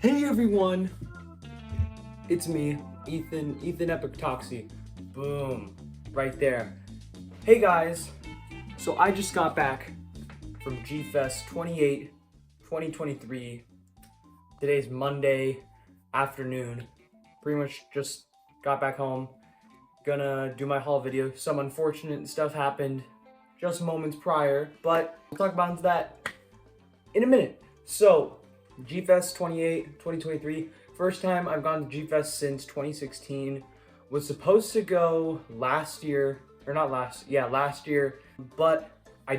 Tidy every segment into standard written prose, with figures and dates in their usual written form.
Hey everyone, it's me, Ethan Epictoxy. Boom, right there. Hey guys, so I just got back from G-Fest 28, 2023. Today's Monday afternoon. Pretty much just got back home. Gonna do my haul video. Some unfortunate stuff happened just moments prior, but we'll talk about that in a minute. So, G-Fest 28, 2023. First time I've gone to G-Fest since 2016. Was supposed to go last year, or not last, yeah, last year. But I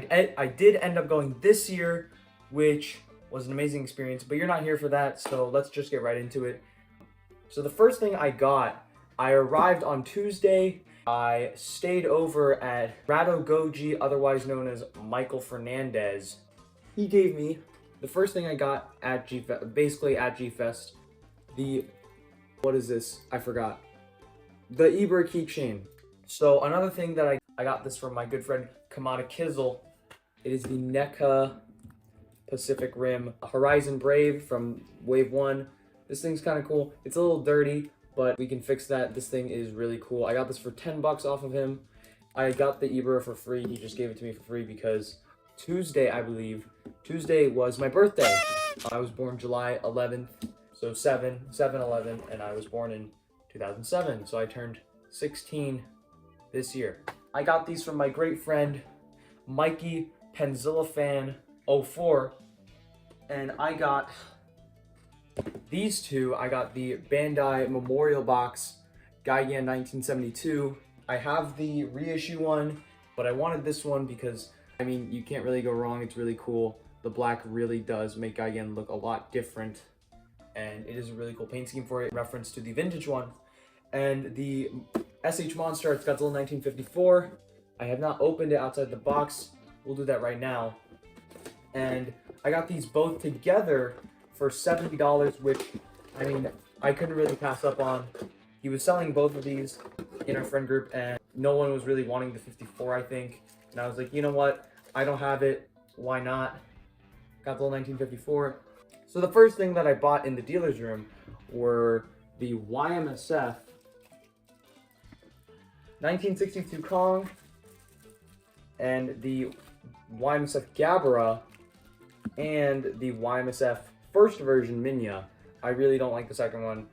did end up going this year, which was an amazing experience. But you're not here for that, so let's just get right into it. So the first thing I arrived on Tuesday. I stayed over at Rado Goji, otherwise known as Michael Fernandez. He gave me the first thing I got at G-Fest, basically at G-Fest, what is this? I forgot. The Ibra keychain. So another thing that I got this from my good friend Kamada Kizzle. It is the NECA Pacific Rim Horizon Brave from Wave 1. This thing's kind of cool. It's a little dirty, but we can fix that. This thing is really cool. I got this for 10 bucks off of him. I got the Ibra for free. He just gave it to me for free because Tuesday, I believe, Tuesday was my birthday. I was born July 11th, so 7/11, and I was born in 2007, so I turned 16 this year. I got these from my great friend, Mikey Penzilla Fan 04, and I got these two. I got the Bandai Memorial Box, Gigan 1972. I have the reissue one, but I wanted this one because I mean, you can't really go wrong. It's really cool. The black really does make Gigan look a lot different. And it is a really cool paint scheme for it, reference to the vintage one. And the SH Monster, it's Godzilla 1954. I have not opened it outside the box. We'll do that right now. And I got these both together for $70, which, I mean, I couldn't really pass up on. He was selling both of these in our friend group, and no one was really wanting the 54, I think. And I was like, you know what? I don't have it. Why not? Got the 1954. So the first thing that I bought in the dealer's room were the YMSF 1962 Kong and the YMSF Gabara and the YMSF first version Minya. I really don't like the second one.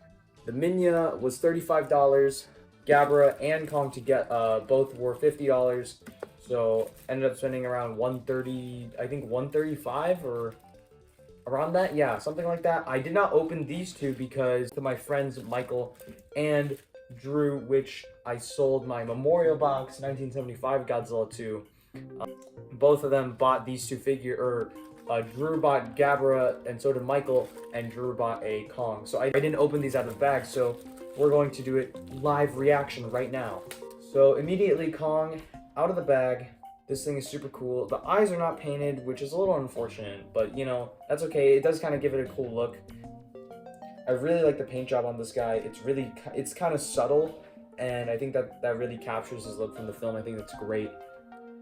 The Minya was $35. Gabara and Kong to get both were $50. So ended up spending around $130, I think $135 or around that. Yeah, something like that. I did not open these two because to my friends Michael and Drew, which I sold my Memorial Box 1975 Godzilla to. Both of them bought these two Drew bought Gabara and so did Michael, and Drew bought a Kong. So I didn't open these out of the bag, so we're going to do it live reaction right now. So immediately Kong out of the bag. This thing is super cool. The eyes are not painted, which is a little unfortunate, but you know, that's okay. It does kind of give it a cool look. I really like the paint job on this guy. It's kind of subtle, and I think that really captures his look from the film. I think that's great.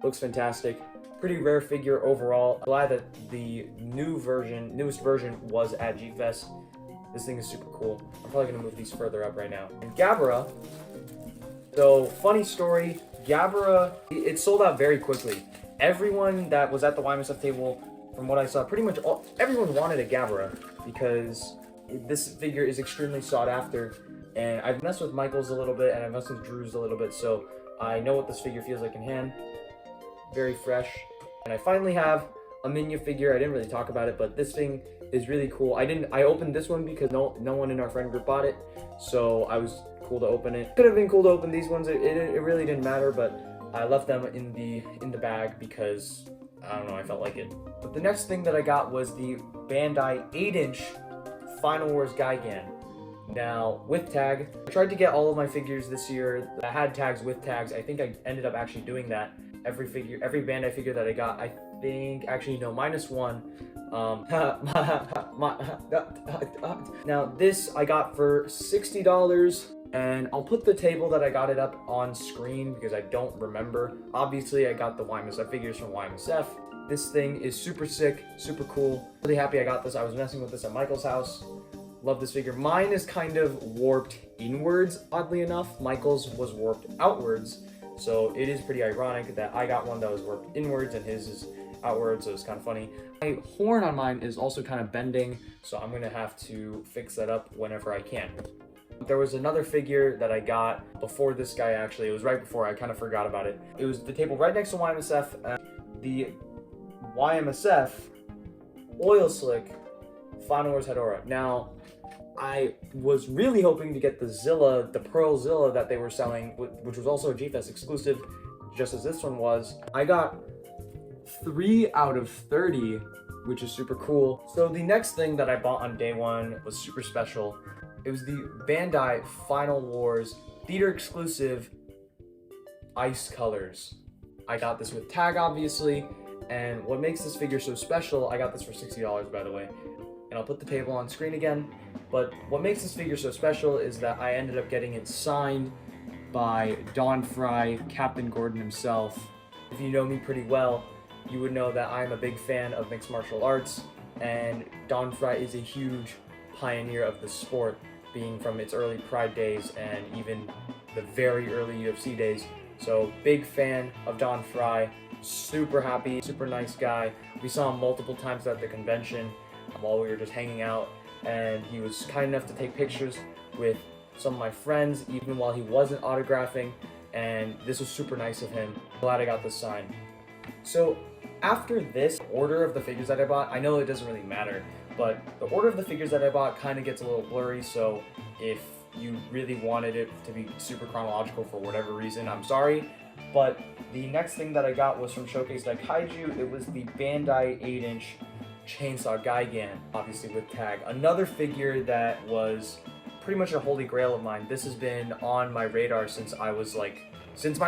Looks fantastic. Pretty rare figure overall. Glad that the newest version was at G-Fest. This thing is super cool. I'm probably gonna move these further up right now. And Gabara, so funny story, Gabara, it sold out very quickly. Everyone that was at the YMSF table, from what I saw, pretty much everyone wanted a Gabara because this figure is extremely sought after. And I've messed with Michael's a little bit and I've messed with Drew's a little bit, so I know what this figure feels like in hand. Very fresh. And I finally have a Minya figure. I didn't really talk about it, but this thing is really cool. I opened this one because no one in our friend group bought it, so I was cool to open it. Could have been cool to open these ones. It really didn't matter, but I left them in the bag because I don't know, I felt like it. But the next thing that I got was the Bandai 8-inch Final Wars Gigan. Now with tag, I tried to get all of my figures this year that had tags with tags. I think I ended up actually doing that. Every Bandai figure that I got, I think, actually no, minus one. Now this I got for $60. And I'll put the table that I got it up on screen because I don't remember. Obviously, I got the YMSF figures from YMSF. This thing is super sick, super cool. Really happy I got this. I was messing with this at Michael's house Love this figure. Mine is kind of warped inwards, oddly enough. Michael's was warped outwards, so it is pretty ironic that I got one that was warped inwards and his is outwards, so it's kind of funny. My horn on mine is also kind of bending, so I'm gonna have to fix that up whenever I can. There was another figure that I got before this guy, actually. It was right before, I kind of forgot about it. It was the table right next to YMSF, the YMSF Oil Slick Final Wars Hedorah. Now, I was really hoping to get the Zilla, the Pearl Zilla that they were selling, which was also a G-Fest exclusive, just as this one was. I got 3 out of 30, which is super cool. So the next thing that I bought on day one was super special. It was the Bandai Final Wars theater exclusive ice colors. I got this with tag, obviously, and what makes this figure so special, I got this for $60, by the way, and I'll put the table on screen again, but what makes this figure so special is that I ended up getting it signed by Don Frye, Captain Gordon himself. If you know me pretty well, you would know that I'm a big fan of mixed martial arts, and Don Frye is a huge pioneer of the sport, being from its early Pride days and even the very early UFC days. So big fan of Don Frye, super happy, super nice guy. We saw him multiple times at the convention while we were just hanging out, and he was kind enough to take pictures with some of my friends even while he wasn't autographing, and this was super nice of him. Glad I got this signed. So after this order of the figures that I bought, I know it doesn't really matter, but the order of the figures that I bought kind of gets a little blurry, so if you really wanted it to be super chronological for whatever reason, I'm sorry. But the next thing that I got was from Showcase Daikaiju. It was the Bandai 8-inch Chainsaw Gigan, obviously with tag. Another figure that was pretty much a holy grail of mine. This has been on my radar since my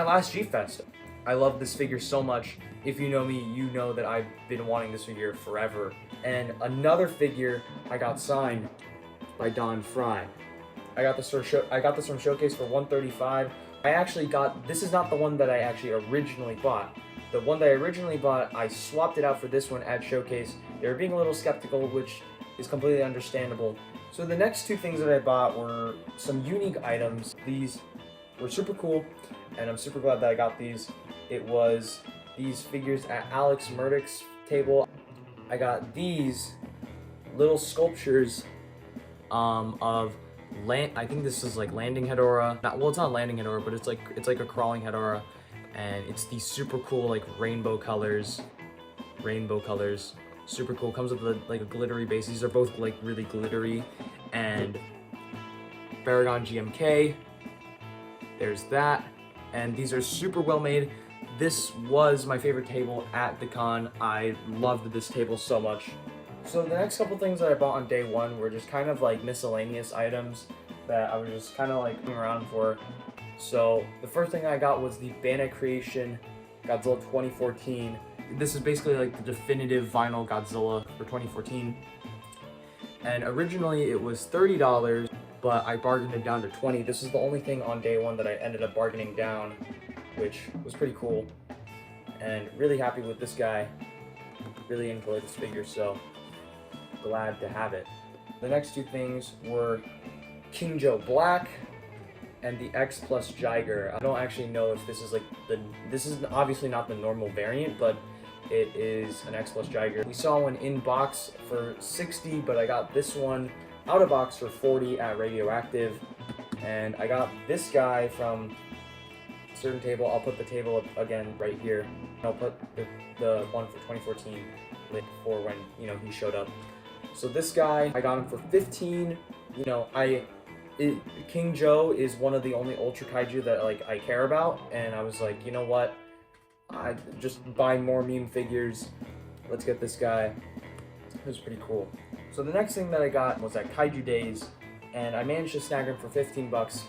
last G-Fest. I love this figure so much. If you know me, you know that I've been wanting this figure forever. And another figure I got signed by Don Frye. I got this from Showcase for $135. This is not the one that I actually originally bought. The one that I originally bought, I swapped it out for this one at Showcase. They were being a little skeptical, which is completely understandable. So the next two things that I bought were some unique items. These were super cool, and I'm super glad that I got these. It was these figures at Alex Murdoch's table. I got these little sculptures of I think this is like landing Hedorah. Well, it's not landing Hedorah, but it's like a crawling Hedorah, and it's these super cool like rainbow colors. Super cool. Comes with like a glittery base. These are both like really glittery. And Baragon GMK. There's that. And these are super well made. This was my favorite table at the con. I loved this table so much. So the next couple things that I bought on day one were just kind of like miscellaneous items that I was just kind of like looking around for. So the first thing I got was the Bandai Creation Godzilla 2014. This is basically like the definitive vinyl Godzilla for 2014. And originally it was $30, but I bargained it down to $20. This is the only thing on day one that I ended up bargaining down, which was pretty cool. And really happy with this guy. Really enjoyed this figure, so glad to have it. The next two things were King Joe Black and the X Plus Jiger. I don't actually know if this is like this is obviously not the normal variant, but it is an X Plus Jiger. We saw one in box for $60, but I got this one out of box for $40 at Radioactive. And I got this guy from a certain table. I'll put the table up again right here. I'll put the one for 2014 for when, you know, he showed up. So this guy, I got him for $15. You know, King Joe is one of the only Ultra Kaiju that like I care about, and I was like, you know what? I just buy more meme figures. Let's get this guy. It was pretty cool. So the next thing that I got was at Kaiju Days, and I managed to snag him for $15.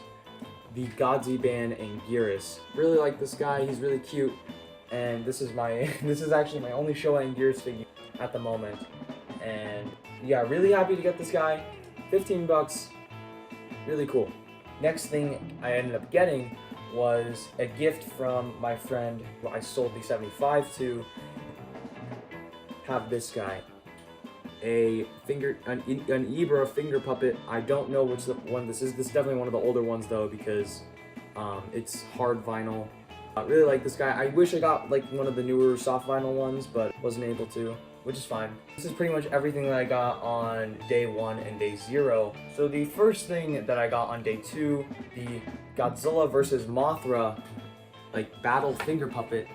The Godziban Anguirus. Really like this guy. He's really cute, and this is actually my only Showa Anguirus figure at the moment. And yeah, really happy to get this guy. $15. Really cool. Next thing I ended up getting was a gift from my friend who I sold the 75 to. Have this guy. an Ibra finger puppet. I don't know which one this is. This is definitely one of the older ones though, because it's hard vinyl. I really like this guy. I wish I got like one of the newer soft vinyl ones, but wasn't able to, which is fine. This is pretty much everything that I got on day 1 and day 0. So the first thing that I got on day 2, the Godzilla versus Mothra like battle finger puppet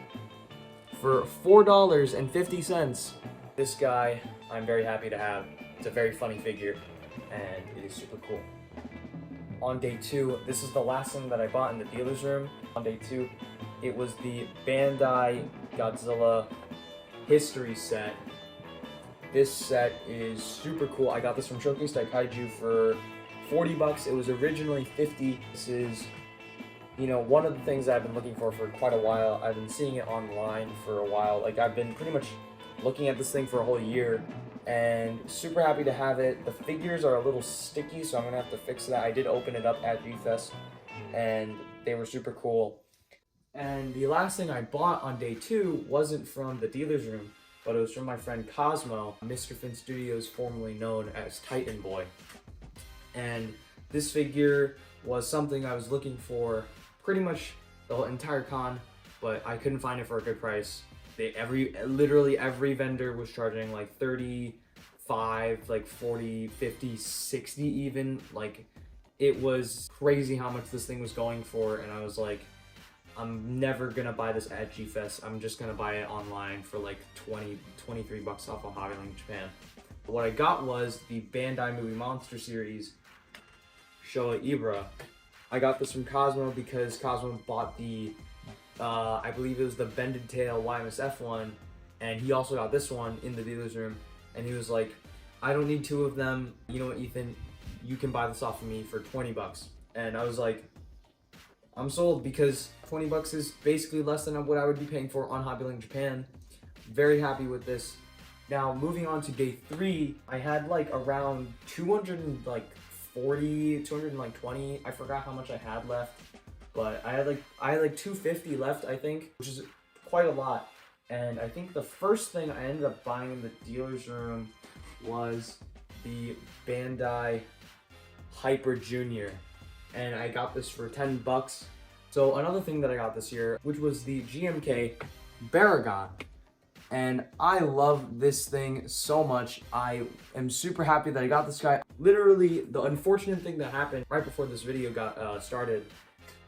for $4.50. This guy I'm very happy to have. It's a very funny figure and it is super cool. On day 2, this is the last thing that I bought in the dealer's room. On day 2, it was the Bandai Godzilla history set. This set is super cool. I got this from Showcase Daikaiju for 40 bucks. It was originally 50. This is, you know, one of the things that I've been looking for quite a while. I've been seeing it online for a while. Like, I've been pretty much looking at this thing for a whole year, and super happy to have it. The figures are a little sticky, so I'm gonna have to fix that. I did open it up at G-Fest, and they were super cool. And the last thing I bought on day 2 wasn't from the dealer's room, but it was from my friend Cosmo, Mr. Fin Studios, formerly known as Titan Boy. And this figure was something I was looking for pretty much the whole entire con, but I couldn't find it for a good price. Literally every vendor was charging like 35, like 40, 50, 60 even. Like, it was crazy how much this thing was going for, and I was like, I'm never gonna buy this at G-Fest. I'm just gonna buy it online for like 23 bucks off of Hobbyland Japan. But what I got was the Bandai Movie Monster Series Showa Ibra. I got this from Cosmo because Cosmo bought the I believe it was the Bended Tail YMSF one, and he also got this one in the dealer's room, and he was like, I don't need 2 of them. You know what, Ethan? You can buy this off of me for 20 bucks. And I was like, I'm sold, because 20 bucks is basically less than what I would be paying for on Hobbyland Japan. Very happy with this. Now, moving on to day 3, I had like around 220, I forgot how much I had left. But I had like 250 left, I think, which is quite a lot. And I think the first thing I ended up buying in the dealer's room was the Bandai Hyper Junior. And I got this for 10 bucks. So another thing that I got this year, which was the GMK Baragon. And I love this thing so much. I am super happy that I got this guy. Literally, the unfortunate thing that happened right before this video got started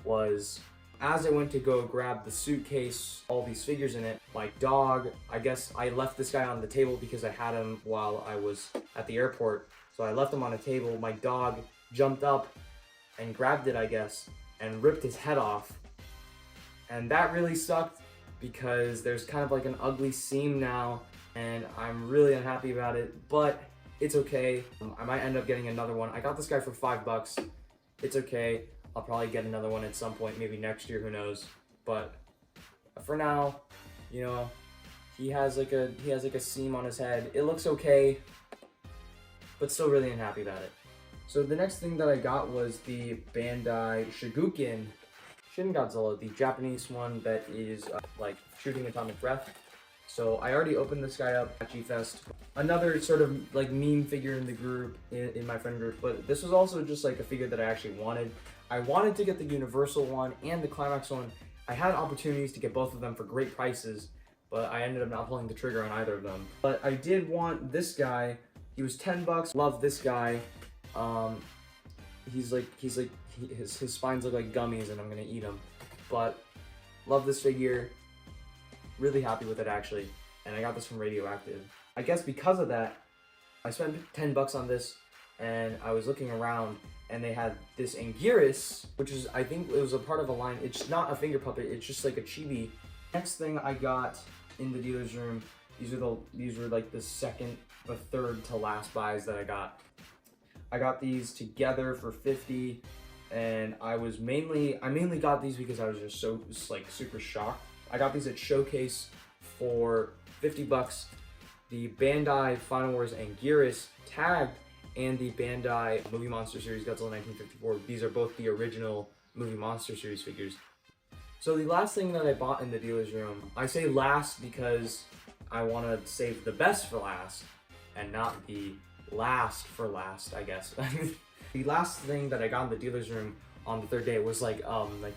was, as I went to go grab the suitcase, all these figures in it, my dog, I guess I left this guy on the table because I had him while I was at the airport. So I left him on a table. My dog jumped up and grabbed it, I guess, and ripped his head off. And that really sucked because there's kind of like an ugly seam now, and I'm really unhappy about it, but it's okay. I might end up getting another one. I got this guy for 5 bucks. It's okay. I'll probably get another one at some point, maybe next year, who knows. But for now, you know, he has like a seam on his head. It looks okay, but still really unhappy about it. So the next thing that I got was the Bandai Shiguken Shin Godzilla, the Japanese one that is like shooting atomic breath. So I already opened this guy up at G-Fest. Another sort of like meme figure in the group, in my friend group, but this was also just like a figure that I actually wanted. I wanted to get the Universal one and the Climax one. I had opportunities to get both of them for great prices, but I ended up not pulling the trigger on either of them. But I did want this guy. He was 10 bucks. Love this guy. His spines look like gummies and I'm gonna eat them. But love this figure. Really happy with it actually. And I got this from Radioactive. I guess because of that, I spent 10 bucks on this, and I was looking around and they had this Anguirus, which is, I think it was a part of a line. It's not a finger puppet, it's just like a chibi. Next thing I got in the dealer's room, these were like the third to last buys that I got. I got these together for 50, and I mainly got these because I was just super shocked. I got these at Showcase for 50 bucks. The Bandai Final Wars Anguirus tagged and the Bandai Movie Monster Series Godzilla 1954. These are both the original Movie Monster Series figures. So the last thing that I bought in the dealer's room, I say last because I want to save the best for last, and not the last for last, I guess. The last thing that I got in the dealer's room on the third day was like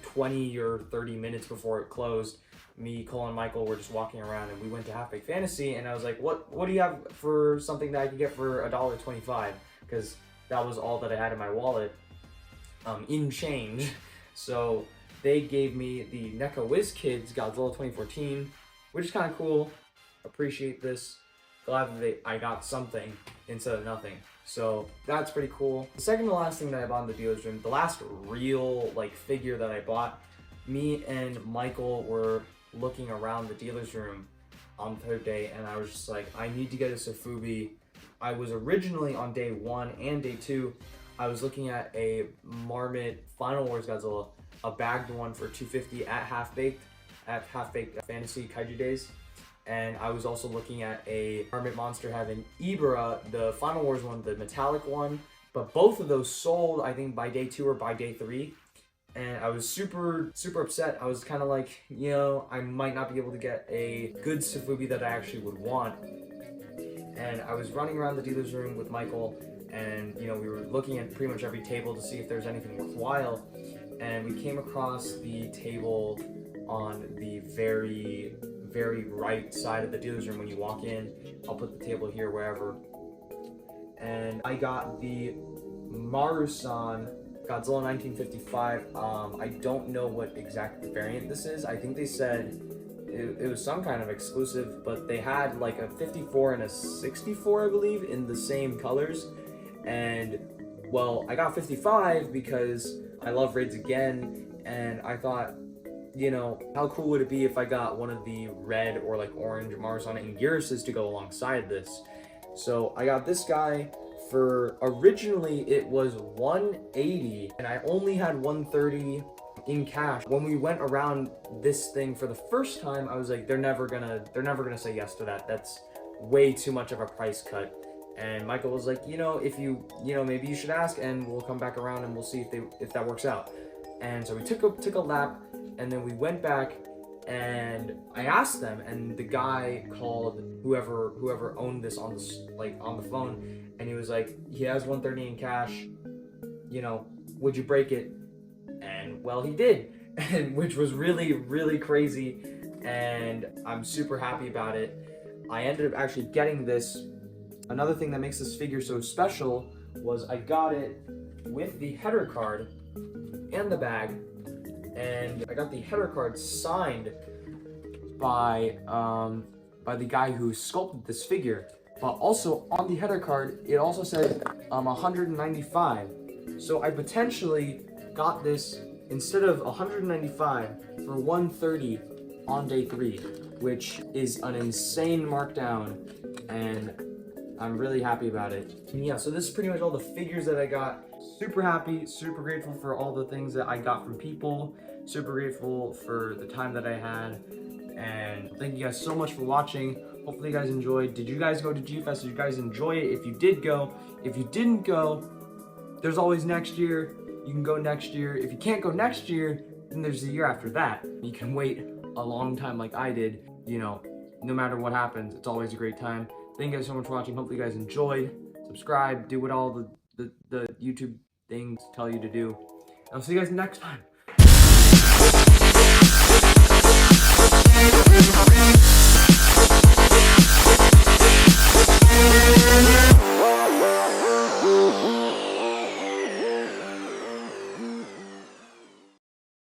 20 or 30 minutes before it closed. Me, Cole, and Michael were just walking around, and we went to Half Baked Fantasy, and I was like, what do you have for something that I could get for $1.25? Because that was all that I had in my wallet, in change. So they gave me the NECA Whiz Kids Godzilla 2014, which is kind of cool. Appreciate this. Glad that I got something instead of nothing. So that's pretty cool. The second to last thing that I bought in the dealer's room, the last real like figure that I bought, me and Michael were looking around the dealer's room on the third day, and I was just like, I need to get a Sofubi. I was originally on day 1 and day 2, I was looking at a Marmot Final Wars Godzilla, a bagged one for $250 at Half Baked Fantasy Kaiju Days. And I was also looking at a Marmot Monster Heaven Ibera, the Final Wars one, the metallic one. But both of those sold, I think, by day 2 or by day 3. And I was super upset. I was kind of like, you know, I might not be able to get a good Sofubi that I actually would want. And I was running around the dealer's room with Michael, and you know, we were looking at pretty much every table to see if there's anything worthwhile. And we came across the table on the very right side of the dealer's room when you walk in. I'll put the table here, wherever. And I got the Marusan Godzilla 1955. I don't know what exact variant this is. I think they said it was some kind of exclusive, but they had like a 54 and a 64, I believe, in the same colors. And well, I got 55 because I love Raids Again, and I thought, you know, how cool would it be if I got one of the red or like orange Marusan and Gyruses to go alongside this. So I got this guy for, originally it was $180, and I only had $130 in cash. When we went around this thing for the first time, I was like, they're never gonna say yes to that. That's way too much of a price cut. And Michael was like, you know, if you know, maybe you should ask, and we'll come back around and we'll see if that works out. And so we took a lap, and then we went back, and I asked them, and the guy called whoever owned this on the phone, and he was like, he has $130 in cash, you know, would you break it? And well, he did, and which was really crazy, and I'm super happy about it. I ended up actually getting this. Another thing that makes this figure so special was I got it with the header card and the bag, and I got the header card signed by the guy who sculpted this figure. But also on the header card, it also said 195. So I potentially got this instead of 195 for 130 on day 3, which is an insane markdown, and I'm really happy about it. And yeah, so this is pretty much all the figures that I got. Super happy, super grateful for all the things that I got from people, super grateful for the time that I had, and thank you guys so much for watching. Hopefully you guys enjoyed. Did you guys go to G-Fest? Did you guys enjoy it? If you did go, if you didn't go, there's always next year. You can go next year. If you can't go next year, then there's the year after that. You can wait a long time like I did. You know, no matter what happens, it's always a great time. Thank you guys so much for watching. Hopefully you guys enjoyed. Subscribe, do what all the YouTube things tell you to do. I'll see you guys next time.